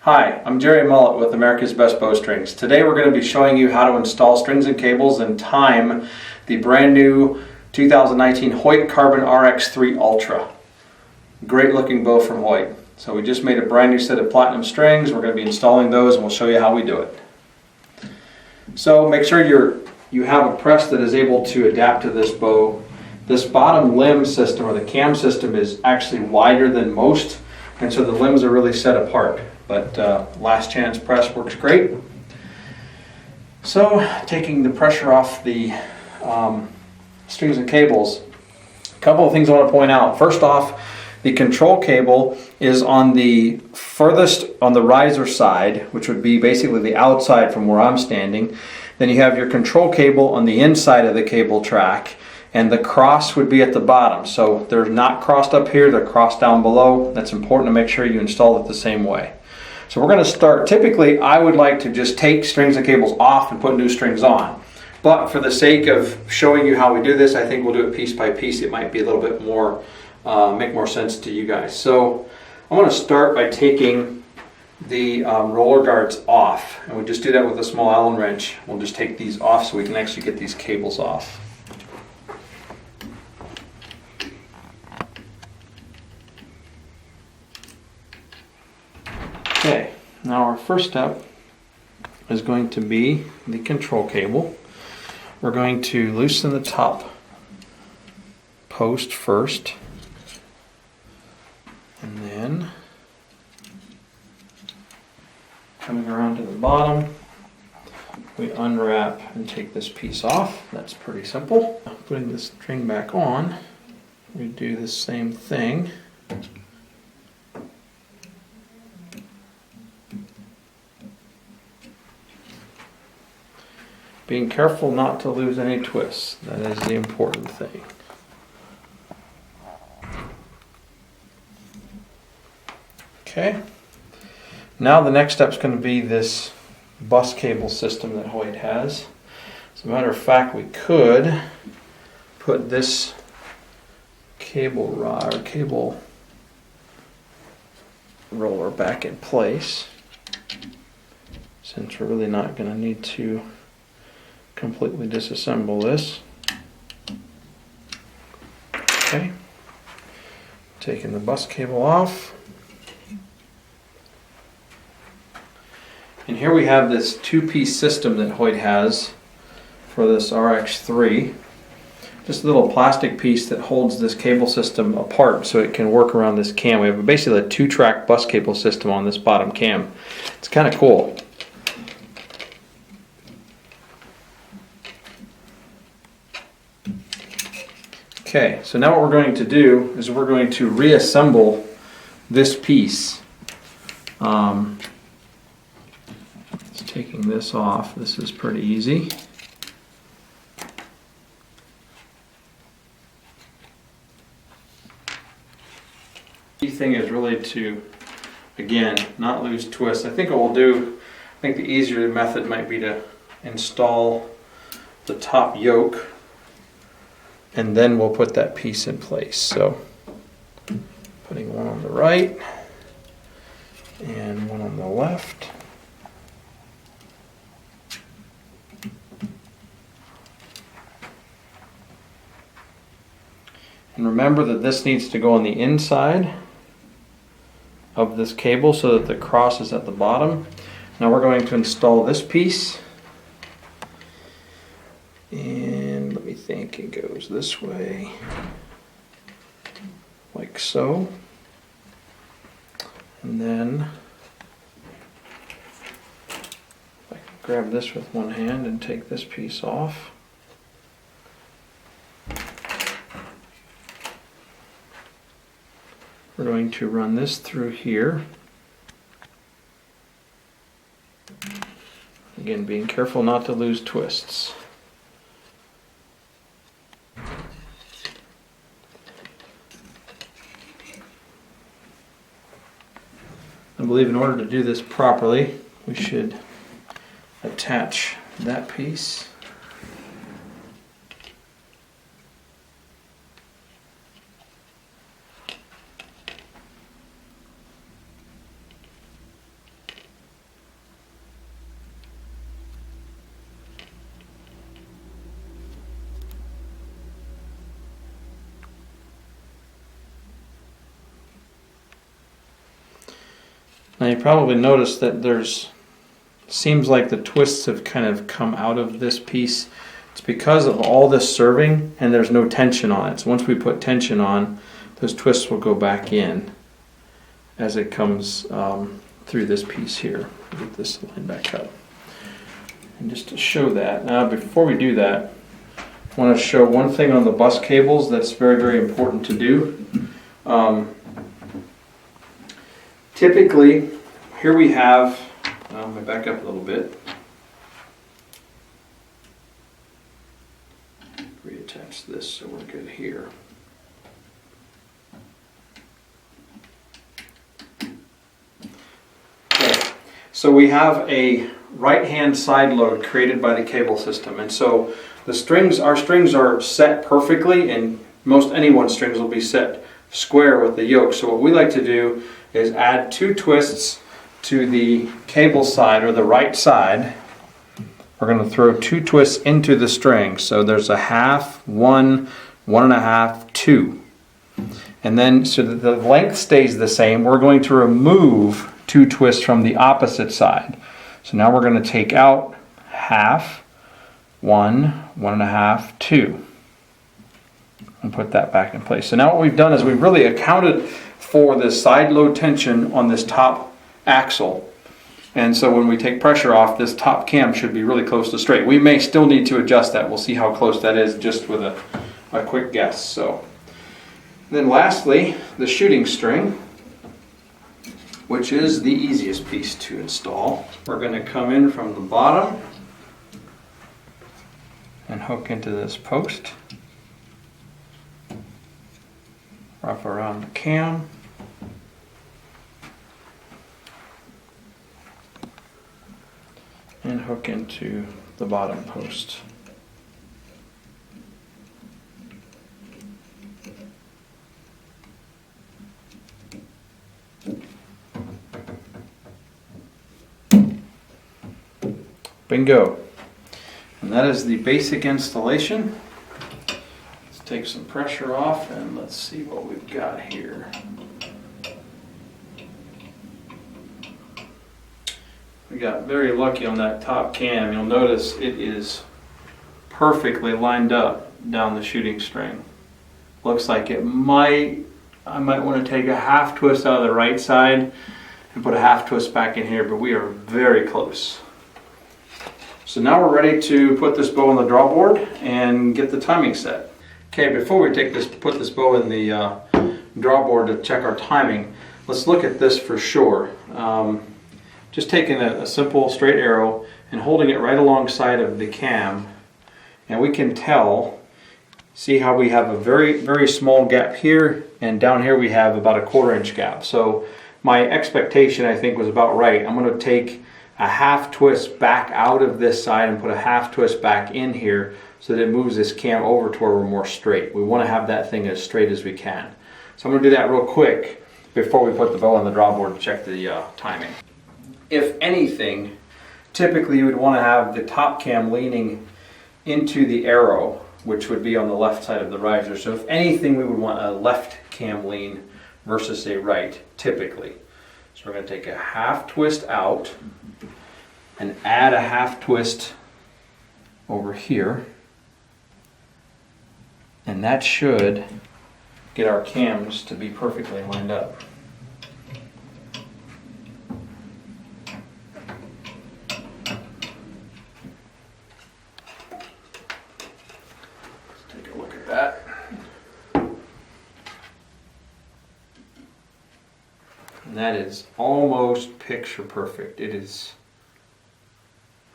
Hi, I'm Jerry Mullet with America's Best Bowstrings. Today we're going to be showing you how to install strings and cables and time the brand new 2019 Hoyt Carbon RX-3 Ultra. Great looking bow from Hoyt. So we just made a brand new set of platinum strings. We're going to be installing those and we'll show you how we do it. So make sure you have a press that is able to adapt to this bow. This bottom limb system, or the cam system, is actually wider than most, and so the limbs are really set apart. But last chance press works great. So taking the pressure off the strings and cables, a couple of things I want to point out. First off, the control cable is on the furthest on the riser side, which would be basically the outside from where I'm standing. Then you have your control cable on the inside of the cable track, and the cross would be at the bottom. So they're not crossed up here, they're crossed down below. That's important to make sure you install it the same way. So we're going to start. Typically I would like to just take strings and cables off and put new strings on. But for the sake of showing you how we do this, I think we'll do it piece by piece. It might be a little bit more, make more sense to you guys. So I'm going to start by taking the roller guards off. And we just do that with a small Allen wrench. We'll just take these off so we can actually get these cables off. Okay, now our first step is going to be the control cable. We're going to loosen the top post first, and then coming around to the bottom, we unwrap and take this piece off. That's pretty simple. Putting the string back on, we do the same thing. Being careful not to lose any twists. That is the important thing. Okay. Now the next step is going to be this bus cable system that Hoyt has. As a matter of fact, we could put this cable rod or cable roller back in place, since we're really not going to need to completely disassemble this. Okay, taking the bus cable off, and here we have this two-piece system that Hoyt has for this RX-3. Just a little plastic piece that holds this cable system apart so it can work around this cam. We have basically a two-track bus cable system on this bottom cam. It's kind of cool. Okay, so now what we're going to do is we're going to reassemble this piece. Just taking this off, this is pretty easy. The key thing is really to, again, not lose twist. I think what we'll do, I think the easier method might be to install the top yoke, and then we'll put that piece in place. So putting one on the right and one on the left. And remember that this needs to go on the inside of this cable so that the cross is at the bottom. Now we're going to install this piece. And let me think, it goes this way, like so. And then I can grab this with one hand and take this piece off. We're going to run this through here. Again, being careful not to lose twists. I believe in order to do this properly, we should attach that piece. Now you probably noticed that seems like the twists have kind of come out of this piece. It's because of all this serving and there's no tension on it. So once we put tension on, those twists will go back in as it comes through this piece here. Get this line back up. And just to show that, now before we do that, I want to show one thing on the bus cables that's very, very important to do. Typically, here we have, let me back up a little bit. Reattach this so we're good here. Okay, so we have a right-hand side load created by the cable system, and so our strings are set perfectly, and most anyone's strings will be set square with the yoke. So what we like to do is add 2 twists to the cable side, or the right side. We're going to throw 2 twists into the string. So there's a half, 1, 1.5, 2. And then so that the length stays the same, we're going to remove 2 twists from the opposite side. So now we're going to take out half, 1, 1.5, 2. And put that back in place. So now what we've done is we've really accounted for the side load tension on this top axle. And so when we take pressure off, this top cam should be really close to straight. We may still need to adjust that. We'll see how close that is just with a quick guess. So then lastly, the shooting string, which is the easiest piece to install. We're going to come in from the bottom and hook into this post. Wrap around the cam. And hook into the bottom post. Bingo. And that is the basic installation. Let's take some pressure off and let's see what we've got here. We got very lucky on that top cam. You'll notice it is perfectly lined up down the shooting string. Looks like I might want to take a half twist out of the right side and put a half twist back in here, but we are very close. So now we're ready to put this bow on the drawboard and get the timing set. Okay, before we put this bow in the drawboard to check our timing, let's look at this for sure. Just taking a simple straight arrow and holding it right alongside of the cam, and we can see how we have a very, very small gap here, and down here we have about a 1/4 inch gap. So my expectation, I think, was about right. I'm going to take a half twist back out of this side and put a half twist back in here so that it moves this cam over to where we're more straight. We want to have that thing as straight as we can. So I'm going to do that real quick before we put the bow on the drawboard to check the timing. If anything, typically you would want to have the top cam leaning into the arrow, which would be on the left side of the riser. So if anything, we would want a left cam lean versus a right, typically. So we're going to take a half twist out and add a half twist over here. And that should get our cams to be perfectly lined up. That. And that is almost picture perfect. It is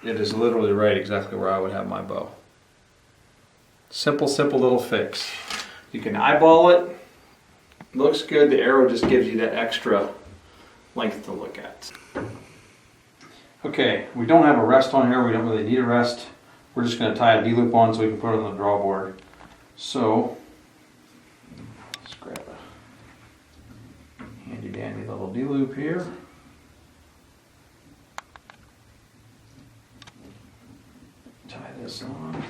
literally right exactly where I would have my bow. Simple little fix. You can eyeball it. Looks good. The arrow just gives you that extra length to look at. Okay, we don't have a rest on here. We don't really need a rest. We're just going to tie a D-loop on so we can put it on the drawboard. So, let's grab a handy dandy little D-loop here. Tie this on.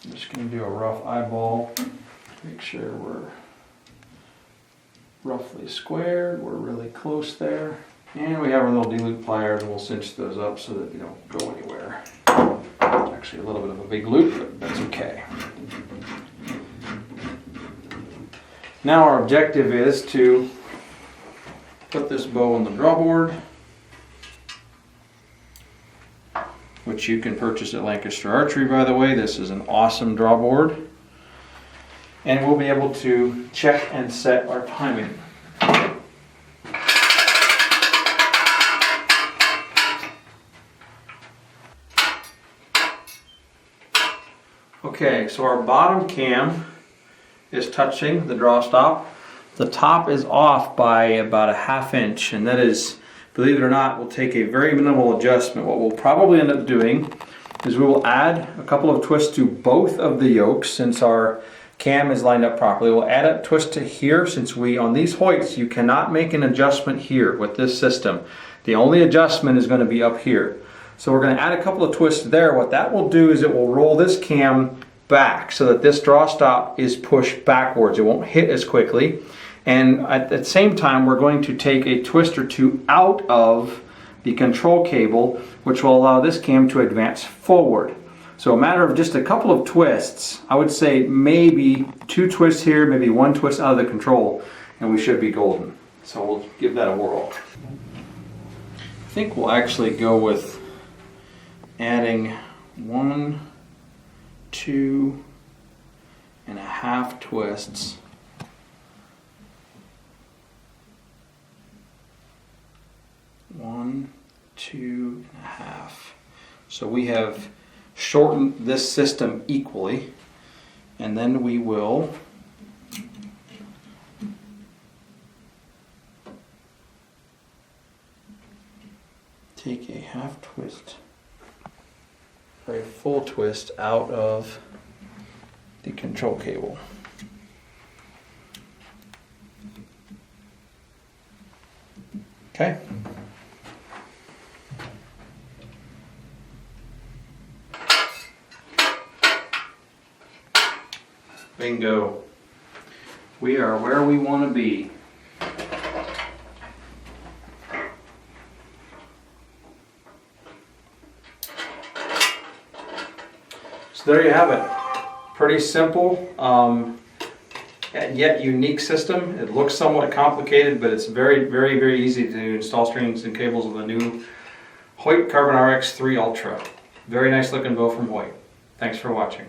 I'm just going to do a rough eyeball. Make sure we're roughly squared. We're really close there. And we have our little D-loop pliers, and we'll cinch those up so that they don't go anywhere. Actually a little bit of a big loop, but that's okay. Now our objective is to put this bow on the drawboard, which you can purchase at Lancaster Archery, by the way. This is an awesome drawboard. And we'll be able to check and set our timing. Okay, so our bottom cam is touching the draw stop. The top is off by about a ½ inch, and that is, believe it or not, will take a very minimal adjustment. What we'll probably end up doing is we will add a couple of twists to both of the yokes since our cam is lined up properly. We'll add a twist to here since on these Hoyts you cannot make an adjustment here with this system. The only adjustment is going to be up here. So we're going to add a couple of twists there. What that will do is it will roll this cam back so that this draw stop is pushed backwards. It won't hit as quickly. And at the same time, we're going to take a twist or two out of the control cable, which will allow this cam to advance forward. So a matter of just a couple of twists, I would say maybe 2 twists here, maybe 1 twist out of the control, and we should be golden. So we'll give that a whirl. I think we'll actually go with adding 1, 2.5 twists. 1, 2.5. So we have shortened this system equally, and then we will take a half twist or a full twist out of the control cable. Okay. Bingo. We are where we want to be. So there you have it. Pretty simple and yet unique system. It looks somewhat complicated, but it's very easy to install strings and cables with the new Hoyt Carbon RX-3 Ultra. Very nice looking bow from Hoyt. Thanks for watching.